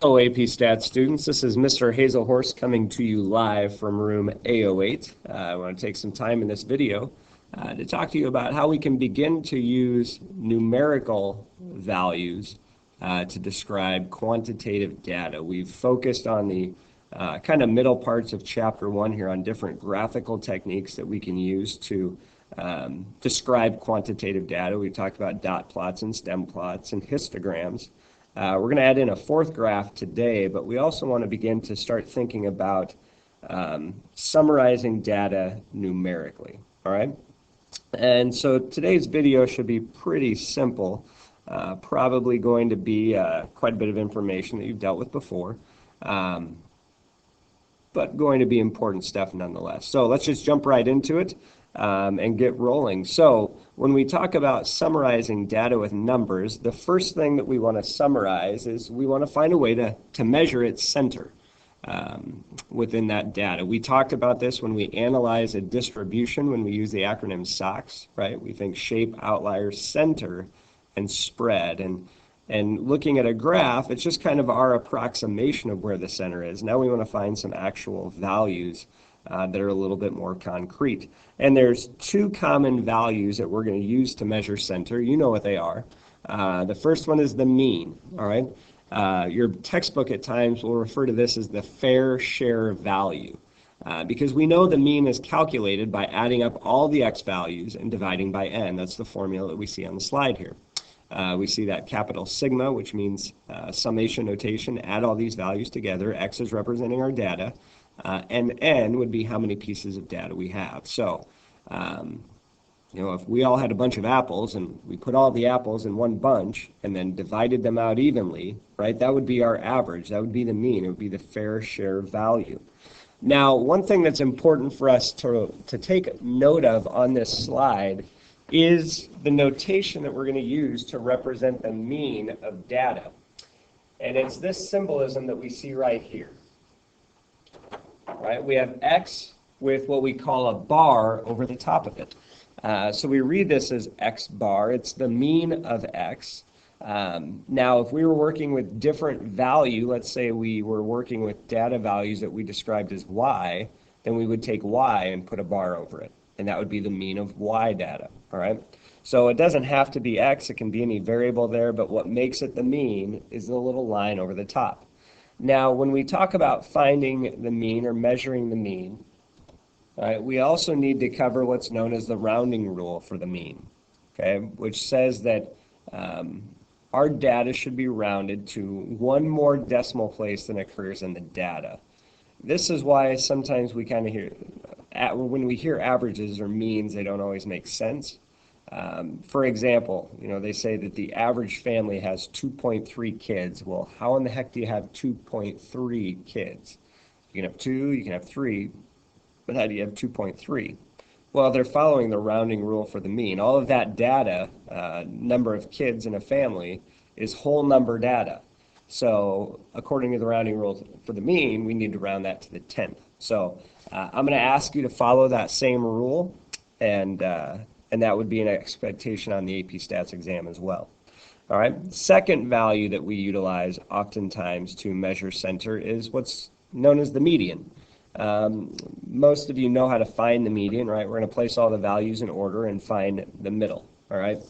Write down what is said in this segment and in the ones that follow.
Hello, AP Stats students. This is Mr. Hazelhorse coming to you live from room A08. I want to take some time in this video to talk to you about how we can begin to use numerical values to describe quantitative data. We've focused on the kind of middle parts of Chapter 1 here on different graphical techniques that we can use to describe quantitative data. We've talked about dot plots and stem plots and histograms. We're going to add in a fourth graph today, but we also want to begin to start thinking about summarizing data numerically, all right? And so today's video should be pretty simple, probably going to be quite a bit of information that you've dealt with before, but going to be important stuff nonetheless. So let's just jump right into it and get rolling. So when we talk about summarizing data with numbers, the first thing that we want to summarize is we want to find a way to measure its center within that data. We talked about this when we analyze a distribution, when we use the acronym SOX, right? We think shape, outlier, center, and spread. And looking at a graph, it's just kind of our approximation of where the center is. Now we want to find some actual values that are a little bit more concrete. And there's two common values that we're going to use to measure center. You know what they are. The first one is the mean, all right? Your textbook at times will refer to this as the fair share value because we know the mean is calculated by adding up all the x values and dividing by n. That's the formula that we see on the slide here. We see that capital sigma, which means summation notation, add all these values together. X is representing our data. And n would be how many pieces of data we have. So, if we all had a bunch of apples and we put all the apples in one bunch and then divided them out evenly, right, that would be our average. That would be the mean. It would be the fair share value. Now, one thing that's important for us to take note of on this slide is the notation that we're going to use to represent the mean of data. And it's this symbolism that we see right here. Right? We have x with what we call a bar over the top of it. So we read this as x bar. It's the mean of x. Now, if we were working with different value, let's say we were working with data values that we described as y, then we would take y and put a bar over it. And that would be the mean of y data. All right? So it doesn't have to be x. It can be any variable there. But what makes it the mean is the little line over the top. Now, when we talk about finding the mean or measuring the mean, we also need to cover what's known as the rounding rule for the mean, okay, which says that our data should be rounded to one more decimal place than occurs in the data. This is why sometimes we kind of hear, when we hear averages or means, they don't always make sense. For example, they say that the average family has 2.3 kids. Well, how in the heck do you have 2.3 kids? You can have 2, you can have 3, but how do you have 2.3? Well, they're following the rounding rule for the mean. All of that data, number of kids in a family, is whole number data. So according to the rounding rule for the mean, we need to round that to the 10th. So I'm going to ask you to follow that same rule, and that would be an expectation on the AP Stats exam as well. All right. Second value that we utilize oftentimes to measure center is what's known as the median. Most of you know how to find the median, right? We're going to place all the values in order and find the middle. All right.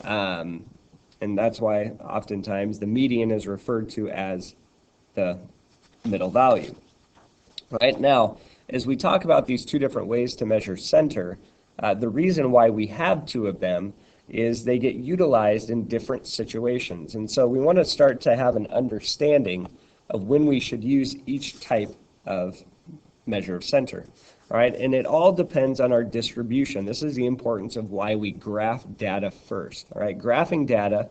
And that's why oftentimes the median is referred to as the middle value. All right. Now, as we talk about these two different ways to measure center, the reason why we have two of them is they get utilized in different situations. And so we want to start to have an understanding of when we should use each type of measure of center. All right, and it all depends on our distribution. This is the importance of why we graph data first. All right, graphing data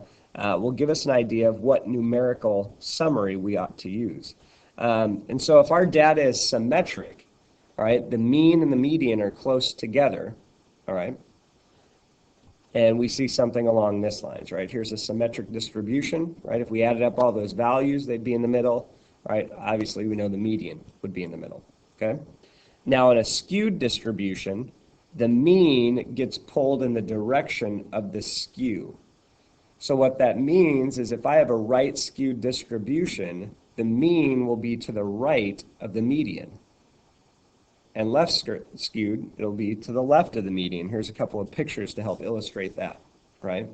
will give us an idea of what numerical summary we ought to use. And so if our data is symmetric, all right, the mean and the median are close together, all right, and we see something along this lines, right? Here's a symmetric distribution, right? If we added up all those values, they'd be in the middle, right? Obviously, we know the median would be in the middle, okay? Now, in a skewed distribution, the mean gets pulled in the direction of the skew. So what that means is if I have a right skewed distribution, the mean will be to the right of the median. And left skewed, it'll be to the left of the median. Here's a couple of pictures to help illustrate that, right?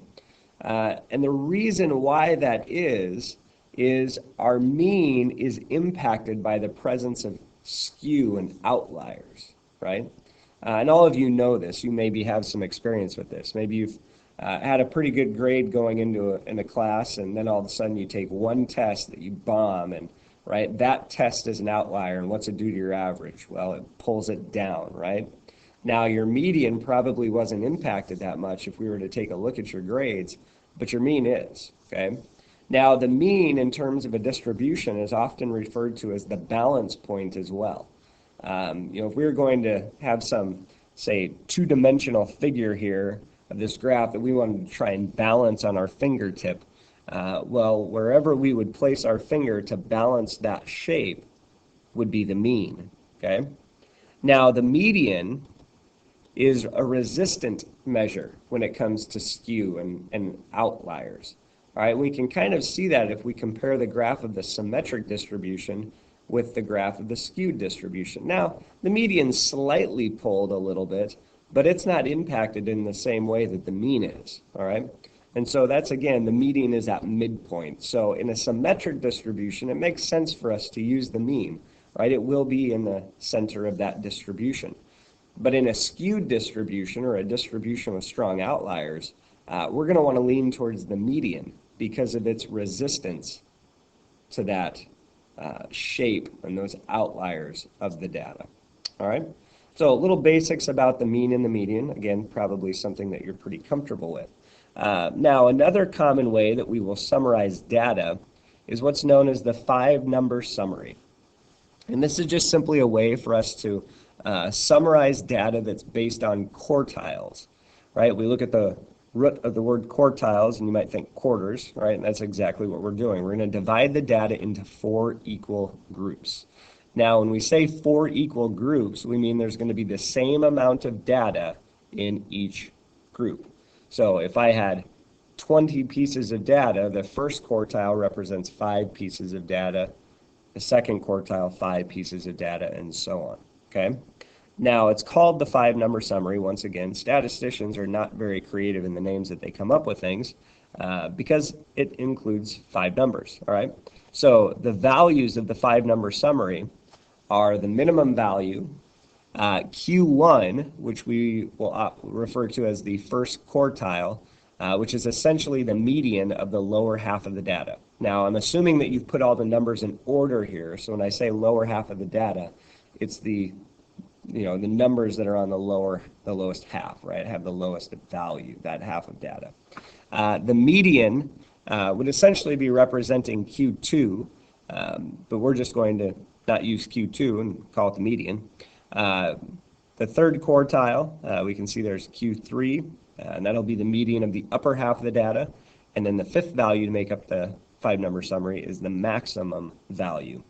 And the reason why that is our mean is impacted by the presence of skew and outliers, right? And all of you know this. You maybe have some experience with this. Maybe you've had a pretty good grade going into a class, and then all of a sudden you take one test that you bomb, and right, that test is an outlier, and what's it do to your average? Well, it pulls it down, right? Now, your median probably wasn't impacted that much if we were to take a look at your grades, but your mean is, okay? Now, the mean in terms of a distribution is often referred to as the balance point as well. If we were going to have some, say, two-dimensional figure here of this graph that we wanted to try and balance on our fingertip, well, wherever we would place our finger to balance that shape would be the mean, okay? Now, the median is a resistant measure when it comes to skew and outliers. All right, we can kind of see that if we compare the graph of the symmetric distribution with the graph of the skewed distribution. Now, the median's slightly pulled a little bit, but it's not impacted in the same way that the mean is, all right? And so that's, again, the median is at midpoint. So in a symmetric distribution, it makes sense for us to use the mean, right? It will be in the center of that distribution. But in a skewed distribution, or a distribution with strong outliers, we're going to want to lean towards the median because of its resistance to that shape and those outliers of the data. All right? So little basics about the mean and the median. Again, probably something that you're pretty comfortable with. Now, another common way that we will summarize data is what's known as the 5-number summary. And this is just simply a way for us to summarize data that's based on quartiles, right? We look at the root of the word quartiles, and you might think quarters, right? And that's exactly what we're doing. We're going to divide the data into 4 equal groups. Now, when we say 4 equal groups, we mean there's going to be the same amount of data in each group. So if I had 20 pieces of data, the first quartile represents 5 pieces of data, the second quartile 5 pieces of data, and so on. Okay? Now, it's called the 5-number summary. Once again, statisticians are not very creative in the names that they come up with things because it includes 5 numbers, all right? So the values of the 5-number summary are the minimum value, Q1, which we will refer to as the first quartile, which is essentially the median of the lower half of the data. Now, I'm assuming that you've put all the numbers in order here, so when I say lower half of the data, it's the numbers that are on the lowest half, right? Have the lowest value, that half of data. The median would essentially be representing Q2, but we're just going to not use Q2 and call it the median. The third quartile, we can see there's Q3, and that'll be the median of the upper half of the data. And then the 5th value to make up the 5-number summary is the maximum value.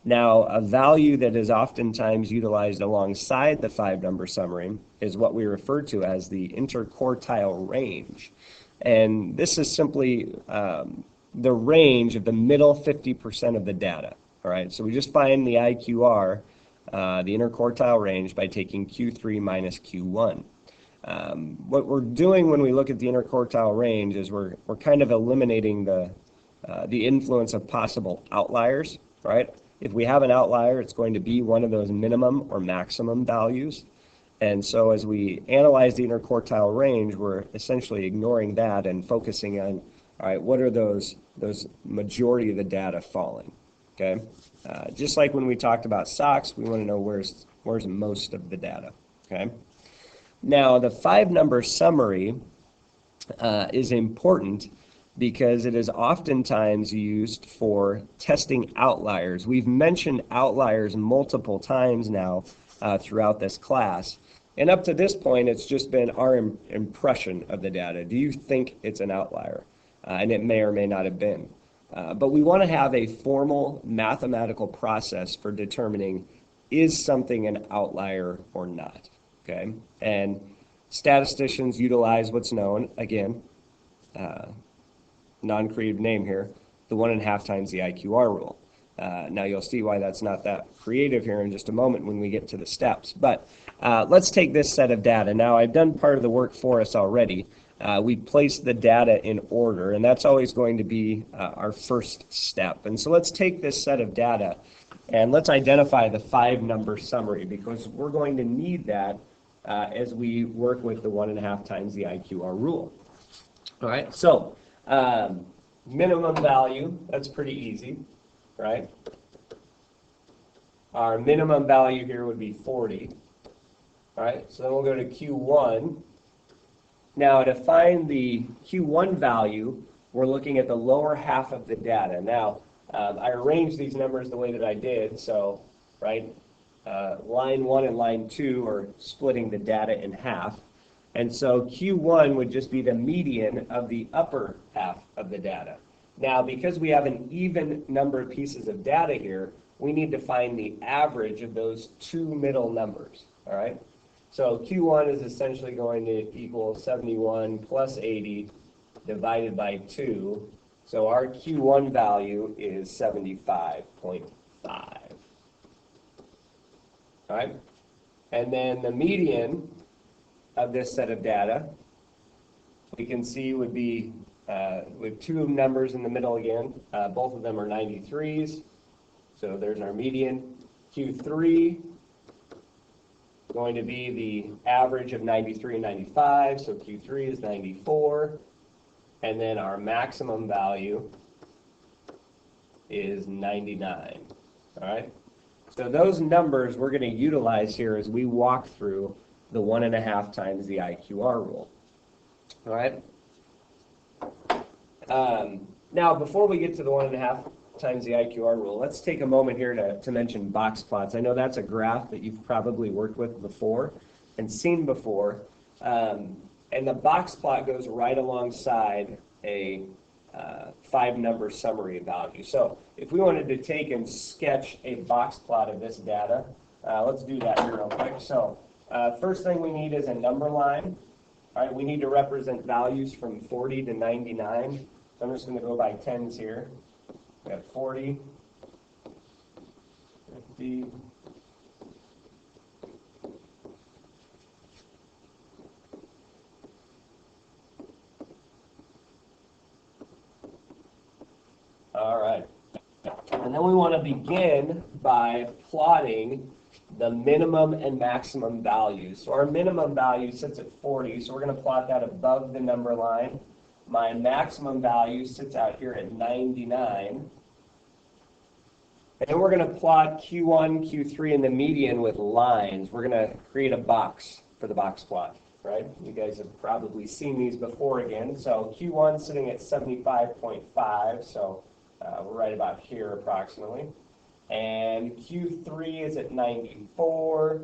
Now, a value that is oftentimes utilized alongside the 5-number summary is what we refer to as the interquartile range. And this is simply the range of the middle 50% of the data. All right, so we just find the IQR, the interquartile range, by taking Q3 minus Q1. What we're doing when we look at the interquartile range is we're kind of eliminating the influence of possible outliers, right? If we have an outlier, it's going to be one of those minimum or maximum values. And so as we analyze the interquartile range, we're essentially ignoring that and focusing on, all right, what are those majority of the data falling, okay? Just like when we talked about SOX, we want to know where's most of the data, okay? Now, the 5-number summary is important because it is oftentimes used for testing outliers. We've mentioned outliers multiple times now throughout this class. And up to this point, it's just been our impression of the data. Do you think it's an outlier? And it may or may not have been. But we want to have a formal mathematical process for determining is something an outlier or not, okay? And statisticians utilize what's known, again, non-creative name here, the 1.5 times the IQR rule. Now you'll see why that's not that creative here in just a moment when we get to the steps. But let's take this set of data. Now I've done part of the work for us already. We've placed the data in order, and that's always going to be our first step. And so let's take this set of data and let's identify the 5-number summary, because we're going to need that as we work with the 1.5 times the IQR rule. All right, so minimum value, that's pretty easy, right? Our minimum value here would be 40. All right, so then we'll go to Q1. Now, to find the Q1 value, we're looking at the lower half of the data. Now, I arranged these numbers the way that I did, so, right, line 1 and line 2 are splitting the data in half. And so Q1 would just be the median of the upper half of the data. Now, because we have an even number of pieces of data here, we need to find the average of those two middle numbers, all right? So Q1 is essentially going to equal 71 plus 80 divided by 2. So our Q1 value is 75.5. All right? And then the median of this set of data, we can see would be with two numbers in the middle again. Both of them are 93s. So there's our median. Q3 going to be the average of 93 and 95, so Q3 is 94. And then our maximum value is 99. All right? So those numbers we're going to utilize here as we walk through the 1.5 times the IQR rule. All right? Now, before we get to the 1.5 times the IQR rule, let's take a moment here to mention box plots. I know that's a graph that you've probably worked with before and seen before. And the box plot goes right alongside a 5-number summary value. So if we wanted to take and sketch a box plot of this data, let's do that here real quick. So first thing we need is a number line. All right, we need to represent values from 40 to 99. So I'm just going to go by tens here. We have 40, 50, all right. And then we want to begin by plotting the minimum and maximum values. So our minimum value sits at 40, so we're going to plot that above the number line. My maximum value sits out here at 99. And then we're going to plot Q1, Q3, and the median with lines. We're going to create a box for the box plot, right? You guys have probably seen these before again. So Q1 sitting at 75.5, so we're right about here approximately. And Q3 is at 94,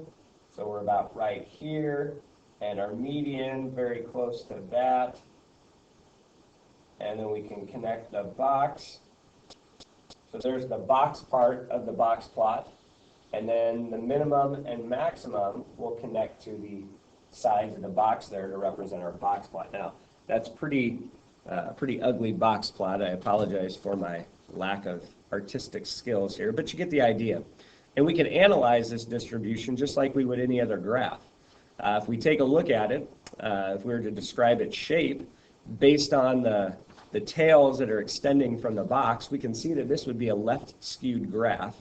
so we're about right here. And our median very close to that. And then we can connect the box. So there's the box part of the box plot. And then the minimum and maximum will connect to the sides of the box there to represent our box plot. Now, that's pretty ugly box plot. I apologize for my lack of artistic skills here, but you get the idea. And we can analyze this distribution just like we would any other graph. If we take a look at it, if we were to describe its shape, based on the tails that are extending from the box, we can see that this would be a left-skewed graph.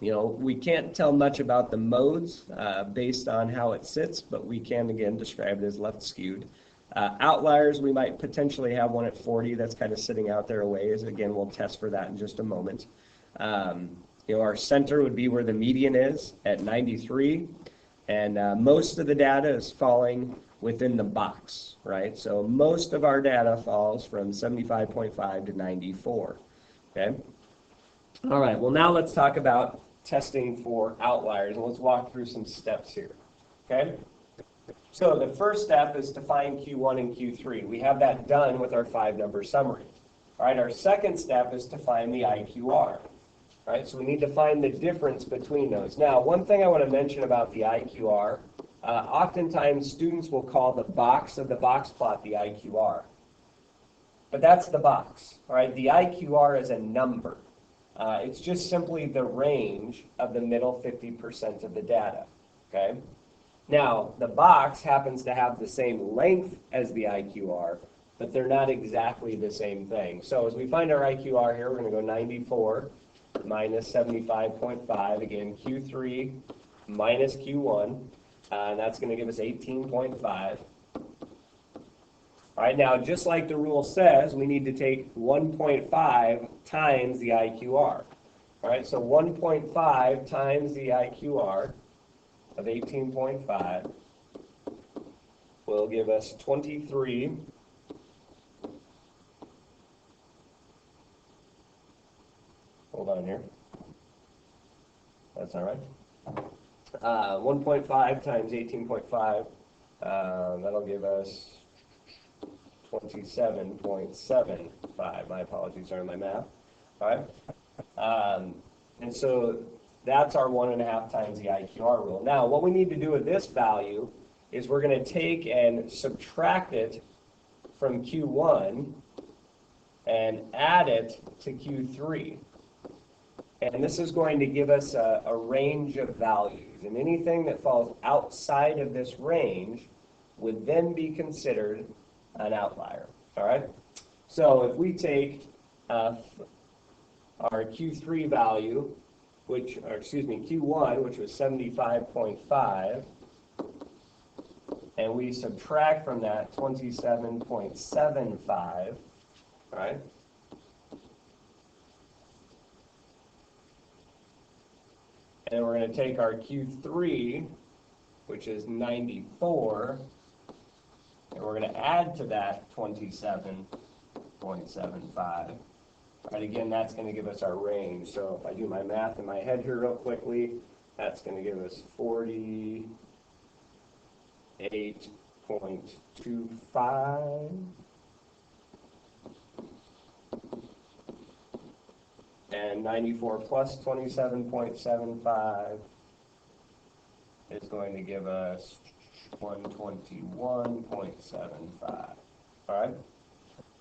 We can't tell much about the modes based on how it sits, but we can, again, describe it as left-skewed. Outliers, we might potentially have one at 40 that's kind of sitting out there a ways. Again, we'll test for that in just a moment. Our center would be where the median is at 93, and most of the data is falling within the box, right? So most of our data falls from 75.5 to 94, okay? All right, well now let's talk about testing for outliers, and let's walk through some steps here, okay? So the first step is to find Q1 and Q3. We have that done with our 5-number summary. All right, our second step is to find the IQR. All right, so we need to find the difference between those. Now, one thing I want to mention about the IQR, oftentimes students will call the box of the box plot the IQR. but that's the box. All right, the IQR is a number. It's just simply the range of the middle 50% of the data. Okay. Now, the box happens to have the same length as the IQR, but they're not exactly the same thing. So as we find our IQR here, we're going to go 94 minus 75.5. Again, Q3 minus Q1. And that's going to give us 18.5. All right, now, just like the rule says, we need to take 1.5 times the IQR. All right, so 1.5 times the IQR of 18.5 will give us 23. Hold on here. That's all right. 1.5 times 18.5, that'll give us 27.75. My apologies on my math. All right. And so that's our 1.5 times the IQR rule. Now, what we need to do with this value is we're going to take and subtract it from Q1 and add it to Q3. And this is going to give us a range of values. And anything that falls outside of this range would then be considered an outlier. All right? So if we take our Q3 value, Q1, which was 75.5, and we subtract from that 27.75, right? And we're going to take our Q3, which is 94, and we're going to add to that 27.75. Right, again, that's going to give us our range. So if I do my math in my head here real quickly, that's going to give us 48.25. And 94 plus 27.75 is going to give us 121.75. All right?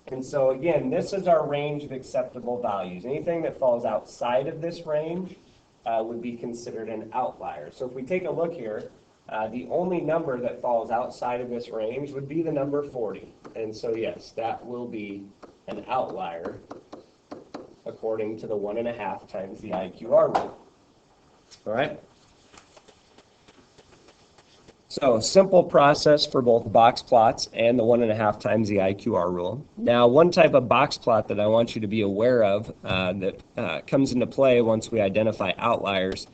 And so again, this is our range of acceptable values. Anything that falls outside of this range would be considered an outlier. So if we take a look here, the only number that falls outside of this range would be the number 40. And so yes, that will be an outlier according to the 1.5 times the IQR rule. All right? So simple process for both box plots and the 1.5 times the IQR rule. Now, one type of box plot that I want you to be aware of that comes into play once we identify outliers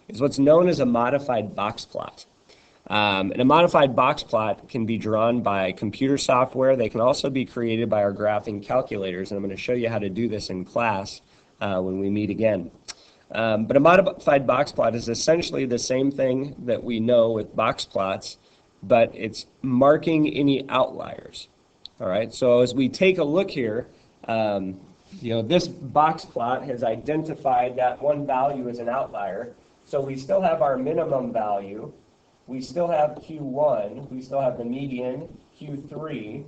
is what's known as a modified box plot. And a modified box plot can be drawn by computer software. They can also be created by our graphing calculators, and I'm going to show you how to do this in class when we meet again. But a modified box plot is essentially the same thing that we know with box plots, but it's marking any outliers. All right, so as we take a look here, this box plot has identified that one value as an outlier. So we still have our minimum value, we still have Q1, we still have the median, Q3,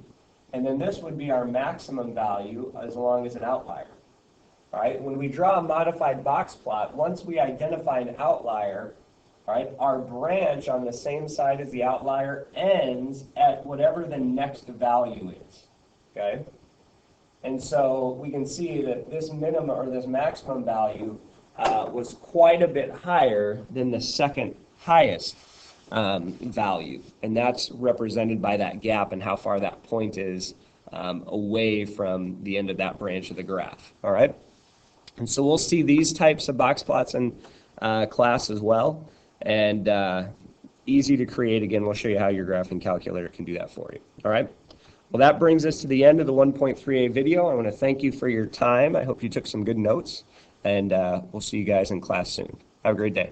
and then this would be our maximum value as long as an outlier. All right, when we draw a modified box plot, once we identify an outlier, all right, our branch on the same side as the outlier ends at whatever the next value is, okay? And so we can see that this minimum or this maximum value was quite a bit higher than the second highest value, and that's represented by that gap and how far that point is away from the end of that branch of the graph, all right? And so we'll see these types of box plots in class as well, and easy to create. Again, we'll show you how your graphing calculator can do that for you. All right? Well, that brings us to the end of the 1.3a video. I want to thank you for your time. I hope you took some good notes, and we'll see you guys in class soon. Have a great day.